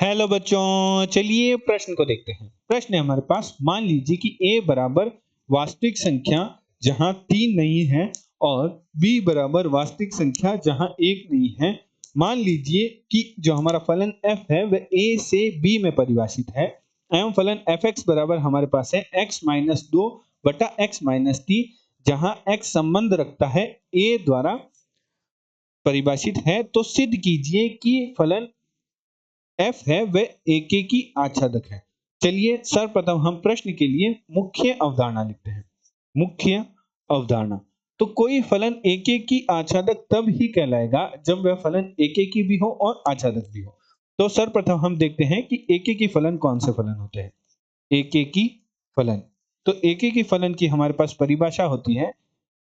Hello बच्चों, चलिए प्रश्न को देखते हैं। प्रश्न है हमारे पास, मान लीजिए कि a बराबर वास्तविक संख्या जहां 3 नहीं है और b बराबर वास्तविक संख्या जहां 1 नहीं है। मान लीजिए कि जो हमारा फलन f है वह a से b में परिभाषित है एवं फलन fx बराबर हमारे पास है x माइनस 2 बटा x माइनस 3, जहां x संबंध रखता है a द्वारा परिभाषित है। तो सिद्ध कीजिए कि फलन f है वह एक की आच्छादक है। चलिए सर्वप्रथम हम प्रश्न के लिए मुख्य अवधारणा लिखते हैं। मुख्य अवधारणा, तो कोई फलन एक की आच्छादक तब ही कहलाएगा जब वह फलन एक की भी हो और आच्छादक भी हो। तो सर्वप्रथम हम देखते हैं कि एक की फलन कौन से फलन होते हैं। एक की फलन, तो एक की फलन की हमारे पास परिभाषा होती है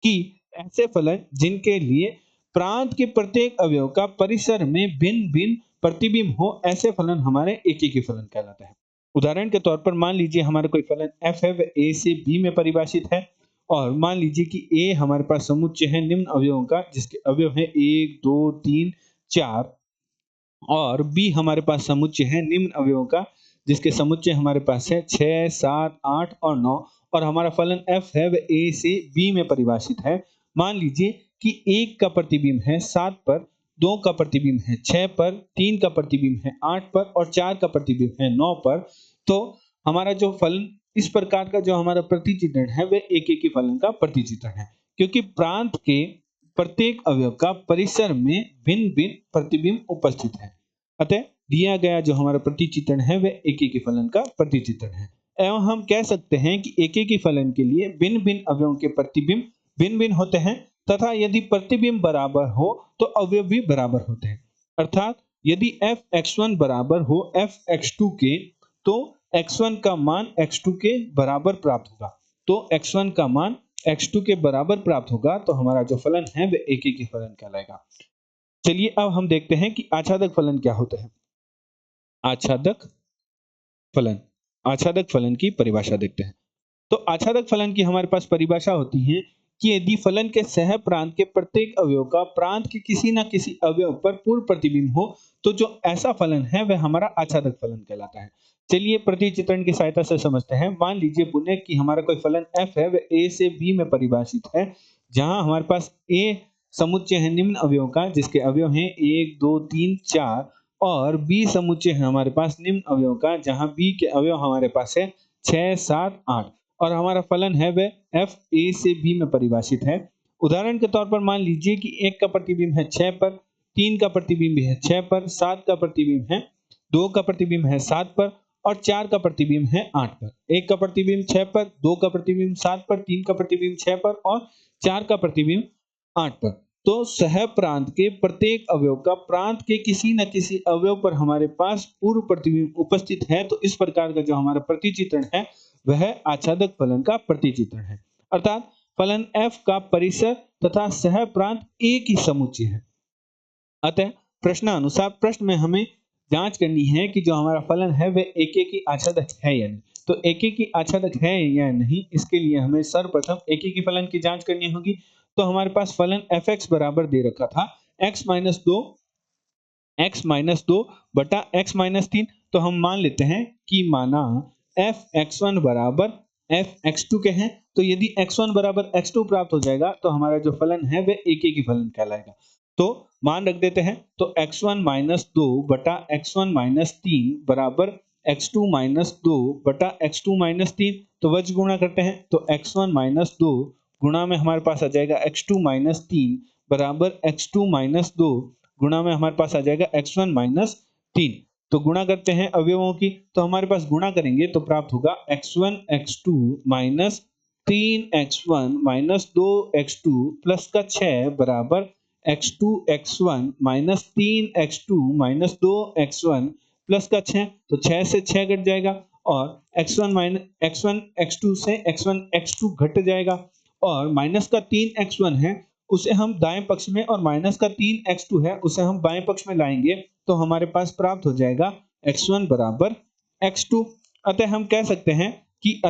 कि ऐसे फलन जिनके लिए प्रांत के प्रत्येक अवयव का परिसर में भिन्न भिन्न प्रतिबिंब हो, ऐसे फलन हमारे एक ही फलन कहलाते हैं। उदाहरण के तौर पर मान लीजिए हमारा कोई फलन f है वह a से b में परिभाषित है और मान लीजिए कि a हमारे पास समुच्चय है निम्न अवयवों का जिसके अवयव है 1 2 3 4 और b हमारे पास समुच्चय है निम्न अवयवों का जिसके समुच्चय हमारे पास है 6 7 8 और 9 और हमारा फलन f है वह a से b में परिभाषित है। मान लीजिए कि 1 का प्रतिबिंब है 7 पर, 2 का प्रतिबिंब है 6 पर, 3 का प्रतिबिंब है 8 पर और 4 का प्रतिबिंब है 9 पर। तो हमारा जो फलन इस प्रकार का जो हमारा प्रतिचित्रण है वह एक ही फलन का प्रतिचित्रण है, क्योंकि प्रांत के प्रत्येक अवयव का परिसर में भिन्न भिन्न प्रतिबिंब उपस्थित है। अतः दिया गया जो हमारा प्रतिचित्रण है वह एक ही फलन का प्रतिचित्रण है। एवं हम कह सकते हैं कि एक ही फलन के लिए भिन्न भिन्न अवयवों के प्रतिबिंब भिन्न भिन्न होते हैं तथा यदि प्रतिबिंब बराबर हो तो अवयव भी बराबर होते हैं। अर्थात यदि f(x1) बराबर हो f(x2) के, तो x1 का मान x2 के बराबर प्राप्त होगा। तो x1 का मान x2 के बराबर प्राप्त होगा तो हमारा जो फलन है वह एक ही फलन कहलाएगा। चलिए अब हम देखते हैं कि आच्छादक फलन क्या होते हैं। आच्छादक फलन, आच्छादक फलन की परिभाषा देखते हैं। तो आच्छादक फलन की हमारे पास परिभाषा होती है कि यदि फलन के सह प्रांत के प्रत्येक अवयव का प्रांत के किसी न किसी अवयव पर पूर्ण प्रतिबिंब हो, तो जो ऐसा फलन है वह हमारा आच्छादक फलन कहलाता है। चलिए प्रतिचित्रण की सहायता से समझते हैं। मान लीजिए पुनः कि हमारा कोई फलन f है वह a से b में परिभाषित है, जहां हमारे पास a समुच्चय है निम्न अवयव का जिसके अवयव हैं 1 2 3 4 और b समुच्चय है हमारे पास निम्न अवयव का जहां b के अवयव हमारे पास है 6 7 8 और हमारा फलन है वह f a से b में परिभाषित है। उदाहरण के तौर पर मान लीजिए कि 1 का प्रतिबिंब है 6 पर, 3 का प्रतिबिंब है 6 पर, 7 का प्रतिबिंब है, 2 का प्रतिबिंब है 7 पर और 4 का प्रतिबिंब है 8 पर। 1 का प्रतिबिंब 6 पर, 2 का प्रतिबिंब 7 पर, 3 का प्रतिबिंब 6 पर और 4 का प्रतिबिंब 8 पर। तो सह प्रांत के प्रत्येक अवयव का प्रांत के किसी न किसी अवयव पर हमारे पास पूर्व प्रतिबिंब उपस्थित है। तो इस प्रकार का जो हमारा प्रतिचित्रण है वह आच्छादक फलन का प्रतिचित्रण है। अर्थात फलन f का परिसर तथा सह प्रांत एक ही समुच्चय है। अतः प्रश्नानुसार प्रश्न में हमें जांच करनी है कि जो हमारा फलन है वह एक की आच्छादक है या नहीं। तो एक की आच्छादक है या नहीं, इसके लिए हमें सर्वप्रथम एक की फलन की जांच करनी होगी। तो हमारे पास फलन fx बराबर दे रखा था x माइनस 2 बटा x माइनस 3। तो हम मान लेते हैं कि माना f(x1) बराबर f(x2) के हैं। तो यदि x1 बराबर x2 प्राप्त हो जाएगा तो हमारा जो फलन है वह एक ही फलन कहलाएगा। तो मान रख देते हैं। तो x1 माइनस 2 बटा x1 माइनस 3 बराबर x2 माइनस 2 बटा x2 माइनस 3। तो वज्र गुणा करते हैं तो x1 माइनस 2 गुणा में हमारे पास आ जाएगा x2 माइनस 3 बराबर x2 माइनस 2 गुणा में हमारे पास आ जाएगा x1 माइनस 3। तो गुणा करते हैं अवयवों की, तो हमारे पास गुणा करेंगे तो प्राप्त होगा x1 x2 minus 3x1 minus 2x2 plus का 6 बराबर x2 x1 minus 3x2 minus 2x1 plus का 6। तो 6 से 6 घट जाएगा और x1 x2 से x1 x2 घट जाएगा और माइनस का 3x1 है उसे हम दाएं पक्ष में और माइनस का 3x2 है उसे हम बाएं पक्ष में लाएंगे तो हमारे पास प्राप्त हो जाएगा x1 बराबर x2। अतः हम कह सकते हैं कि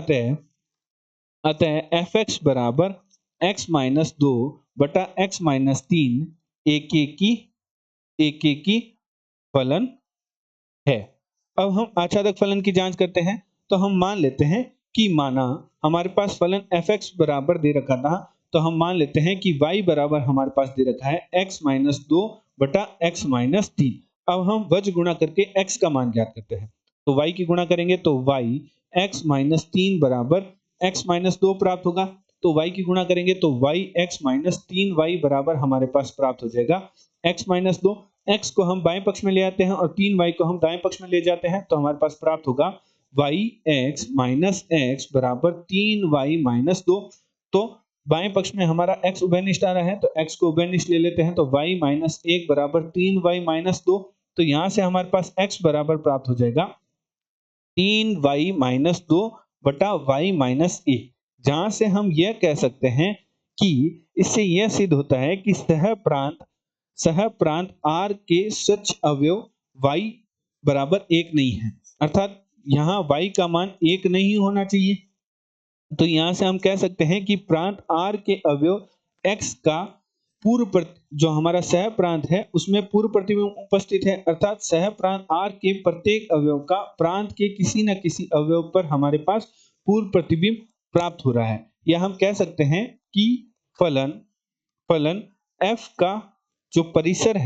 अतः fx बराबर x माइनस 2 बटा x माइनस 3 एक की फलन है। अब हम आच्छादक फलन की जांच करते हैं। तो हम मान लेते हैं कि माना हमारे पास फलन fx बराबर दे रखा था, तो हम मान लेते हैं कि y बराबर हमारे पास दे रखा है x माइनस 2 बटा x माइनस 3। अब हम वज्र गुणा करके x का मान ज्ञात करते हैं। तो y की गुणा करेंगे तो y x माइनस 3 बराबर x माइनस 2 प्राप्त होगा। तो y की गुणा करेंगे तो y x माइनस 3y बराबर हमारे पास प्राप्त हो जाएगा x माइनस 2। x को हम बाएं पक्ष में ले आते हैं और 3y को हम दाएं पक्ष में ले जाते हैं, तो हमारे पास प्राप्त होगा y x माइनस x बराबर 3y माइनस 2। तो बाएं पक्ष में हमारा x उभयनिष्ठ आ रहा है, तो x को उभयनिष्ठ ले लेते हैं, तो y माइनस 1 बराबर 3y माइनस 2। तो यहाँ से हमारे पास x बराबर प्राप्त हो जाएगा 3y माइनस 2 बटा y माइनस 1। जहां से हम यह कह सकते हैं कि इससे यह सिद्ध होता है कि सह प्रांत R के सच अवयव y बराबर 1 नहीं है, अर्थात यहाँ y का मान 1 नहीं होना चाहिए। तो यहाँ से हम कह सकते हैं कि प्रांत R के अवयव x का जो हमारा सह प्रांत है उसमें पूर्व प्रतिबिंब उपस्थित है, अर्थात सह प्रांत R के प्रत्येक अवयव का प्रांत के किसी न किसी अवयव पर हमारे पास पूर्व प्रतिबिंब प्राप्त हो रहा है। या हम कह सकते हैं कि फलन f का जो परिसर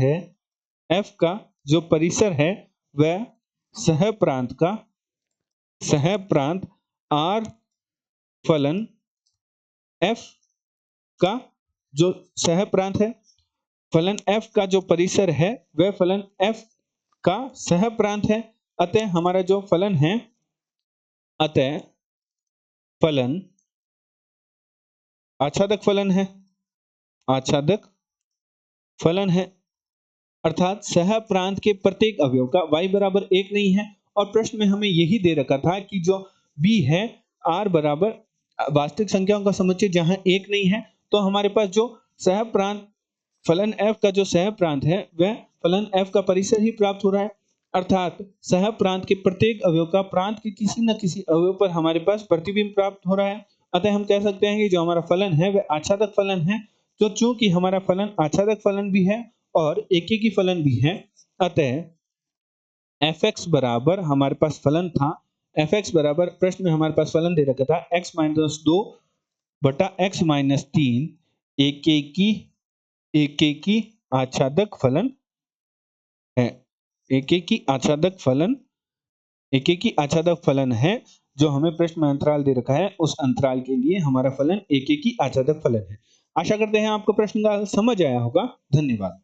है वह सह प्रांत R फलन f का जो सह प्रांत है, फलन f का जो परिसर है वह फलन f का सह प्रांत है। अतः हमारा जो फलन है, अतः फलन आच्छादक फलन है, अर्थात सह प्रांत के प्रत्येक अवयव का y बराबर 1 नहीं है। और प्रश्न में हमें यही दे रखा था कि जो b है r बराबर वास्तविक संख्याओं का समुच्चय जहां 1 नहीं है, तो हमारे पास जो सह प्रांत फलन f का जो सह प्रांत है वह फलन f का परिसर ही प्राप्त हो रहा है, अर्थात सह प्रांत के प्रत्येक अवयव का प्रांत के किसी न किसी अवयव पर हमारे पास प्रतिबिंब प्राप्त हो रहा है। अतः हम कह सकते हैं कि जो हमारा फलन है वह आच्छादक फलन है। तो चूंकि हमारा फलन आच्छादक फलन भी है और एकेकी फलन भी है, अतः fx बराबर हमारे पास फलन था, fx बराबर प्रश्न में हमारे पास फलन दे रखा था x माइनस 2 बटा x माइनस 3 एकेकी आच्छादक फलन है। एकेकी आच्छादक फलन है जो हमें प्रश्न में अंतराल दे रखा है, उस अंतराल के लिए हमारा फलन एकेकी आच्छादक फलन है। आशा करते हैं आपको प्रश्न का समझ आया होगा। धन्यवाद।